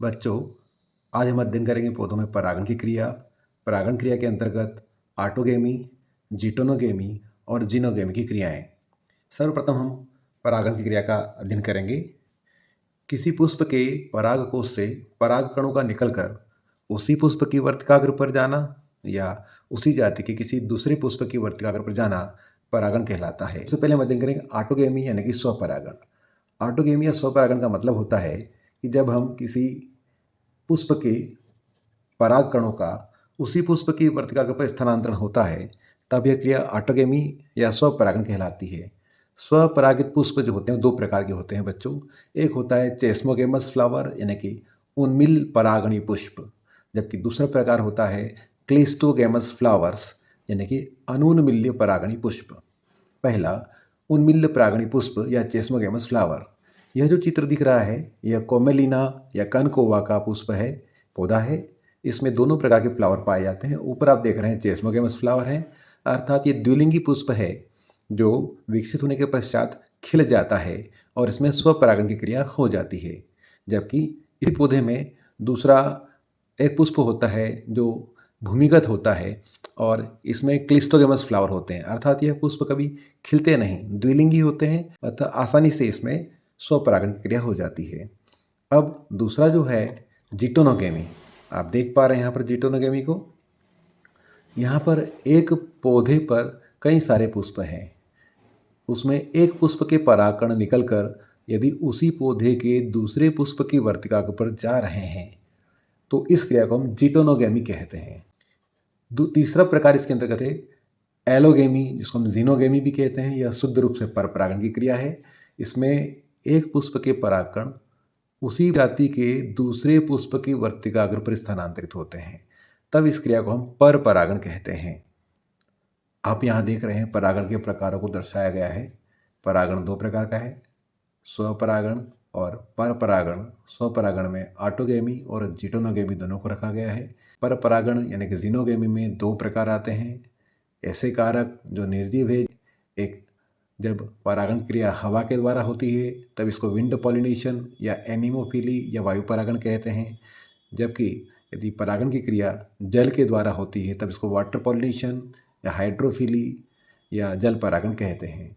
बच्चों, आज हम अध्ययन करेंगे पौधों में परागण की क्रिया। परागण क्रिया के अंतर्गत ऑटोगेमी, जिटोनोगेमी और जिनोगेमी की क्रियाएं। सर्वप्रथम हम परागण की क्रिया का अध्ययन करेंगे। किसी पुष्प के परागकोश से पराग कणों का निकलकर उसी पुष्प की वर्तिकाग्र पर जाना या उसी जाति के किसी दूसरे पुष्प की वर्तिकाग्र पर जाना परागण कहलाता है। सबसे पहले हम अध्ययन करेंगे ऑटोगेमी यानी कि स्वपरागण। ऑटोगेमी या स्वपरागण का मतलब होता है कि जब हम किसी पुष्प के पराग कणों का उसी पुष्प की वर्तिकाग्र पर स्थानांतरण होता है, तब यह क्रिया ऑटोगेमी या स्वपरागण कहलाती है। स्वपरागित पुष्प जो होते हैं दो प्रकार के होते हैं बच्चों। एक होता है चेस्मोगेमस फ्लावर यानी कि उन्मिल परागणी पुष्प, जबकि दूसरा प्रकार होता है क्लिस्टोगेमस फ्लावर्स यानी कि अनुन्मिल्य परागणी पुष्प। पहला, उन्मिल्य परागणी पुष्प या चेस्मोगेमस फ्लावर। यह जो चित्र दिख रहा है यह कोमेलिना या कनकोवा का पुष्प है, पौधा है। इसमें दोनों प्रकार के फ्लावर पाए जाते हैं। ऊपर आप देख रहे हैं चेस्मोगेमस फ्लावर है, अर्थात ये द्विलिंगी पुष्प है जो विकसित होने के पश्चात खिल जाता है और इसमें स्वपरागण की क्रिया हो जाती है। जबकि इस पौधे में दूसरा एक पुष्प होता है जो भूमिगत होता है और इसमें क्लिस्टोगेमस फ्लावर होते हैं, अर्थात यह पुष्प कभी खिलते नहीं, द्विलिंगी होते हैं, अतः आसानी से इसमें स्वपरागण की क्रिया हो जाती है। अब दूसरा जो है जिटोनोगेमी, आप देख पा रहे हैं यहाँ पर जिटोनोगेमी को। यहाँ पर एक पौधे पर कई सारे पुष्प हैं, उसमें एक पुष्प के परागकण निकलकर यदि उसी पौधे के दूसरे पुष्प की वर्तिकाग्र पर जा रहे हैं तो इस क्रिया को हम जिटोनोगेमी कहते हैं। तीसरा प्रकार इसके अंतर्गत है एलोगेमी, जिसको हम जिनोगेमी भी कहते हैं। यह शुद्ध रूप से परपरागण की क्रिया है। इसमें एक पुष्प के परागकण उसी जाति के दूसरे पुष्प की वर्तिकाग्र पर स्थानांतरित होते हैं, तब इस क्रिया को हम परपरागण कहते हैं। आप यहाँ देख रहे हैं परागण के प्रकारों को दर्शाया गया है। परागण दो प्रकार का है, स्वपरागण और परपरागण। स्वपरागण में ऑटोगेमी और जिटोनोगेमी दोनों को रखा गया है। परपरागण यानी कि जिनोगेमी में दो प्रकार आते हैं, ऐसे कारक जो निर्जीव है। एक, जब परागण क्रिया हवा के द्वारा होती है तब इसको विंड पॉलिनेशन या एनिमोफिली या वायु परागण कहते हैं, जबकि यदि परागण की क्रिया जल के द्वारा होती है तब इसको वाटर पॉलिनेशन या हाइड्रोफिली या जल परागण कहते हैं।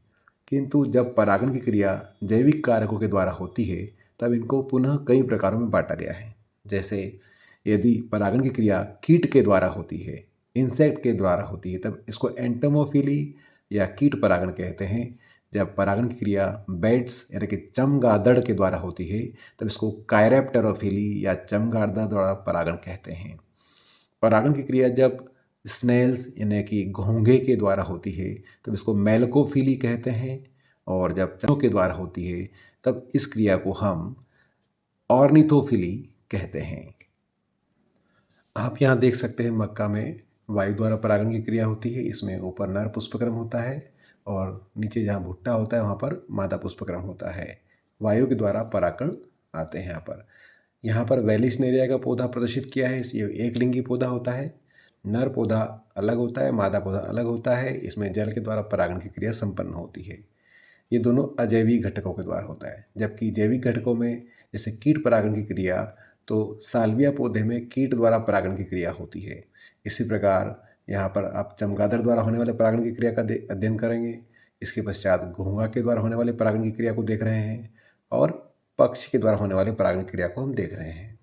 किंतु जब परागण की क्रिया जैविक कारकों के द्वारा होती है तब इनको पुनः कई प्रकारों में बांटा गया है। जैसे यदि परागण की क्रिया कीट के द्वारा होती है, इंसेक्ट के द्वारा होती है, तब इसको एंटोमोफिली या कीट परागण कहते हैं। जब परागण की क्रिया बैट्स यानी कि चमगादड़ के द्वारा होती है तब इसको कायरेप्टेरोफिली या चमगादड़ द्वारा परागण कहते हैं। परागण की क्रिया जब स्नेल्स यानी कि घोंघे के द्वारा होती है तब इसको मेलकोफिली कहते हैं, और जब चमों के द्वारा होती है तब इस क्रिया को हम ऑर्निथोफिली कहते हैं। आप यहाँ देख सकते हैं मक्का में वायु द्वारा परागण की क्रिया होती है। इसमें ऊपर नर पुष्पक्रम होता है और नीचे जहाँ भुट्टा होता है वहाँ पर मादा पुष्पक्रम होता है। वायु के द्वारा परागण आते हैं। यहाँ पर वेलिस्नेरिया का पौधा प्रदर्शित किया है। ये एक लिंगी पौधा होता है। नर पौधा अलग होता है, मादा पौधा अलग होता है। इसमें जल के द्वारा परागण की क्रिया संपन्न होती है। ये दोनों अजैविक घटकों के द्वारा होता है, जबकि जैविक घटकों में जैसे कीट परागण की क्रिया तो साल्विया पौधे में कीट द्वारा परागण की क्रिया होती है। इसी प्रकार यहाँ पर आप चमगादड़ द्वारा होने वाले परागण की क्रिया का अध्ययन करेंगे। इसके पश्चात घोंघा के द्वारा होने वाले परागण की क्रिया को देख रहे हैं और पक्षी के द्वारा होने वाले परागण की क्रिया को हम देख रहे हैं।